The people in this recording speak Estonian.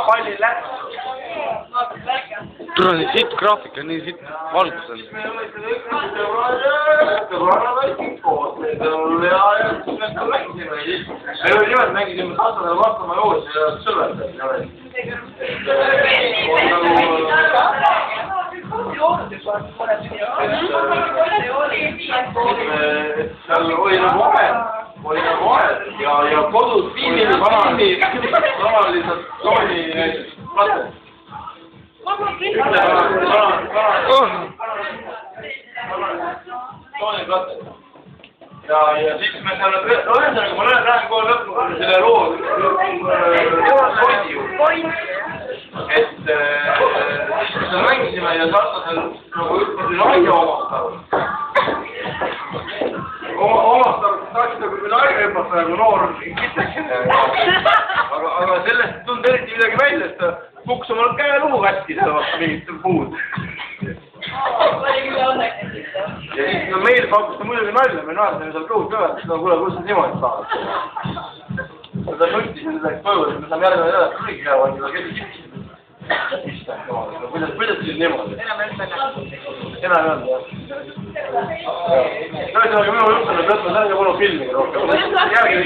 palli läks. tule nii siit graafika, nii siit valgus on. me nimelt mängisime Sassale vastama joos ja sõlvendad. seal oli nagu aed ja kodus kanalisatsiooni kate. ja siis me seal, ühesõnaga ma lähen kohe lõppu selle loo pointi juurde. et siis me seal mängisime ja Sassasel nagu ütlesin naine omastar, tahtsin nagu naine hüpata nagu noor kittesin. aga sellest ei tulnud eriti midagi välja, et ta kukkus omal käeluu katki seda vastu mingit puud. ja siis no meil pakkus ta muidugi nalja, me naersime seal kõhud kõvalt, et kuule, kus sa niimoodi saad. ta nuttis ja läks koju, et me saame järgmine nädal tuligi hea vandi, aga kes kittis. kuidas siis niimoodi? enam ei olnud, jah. ühesõnaga minu jutt on, et võtma selle polnud filmiga rohkem. järgi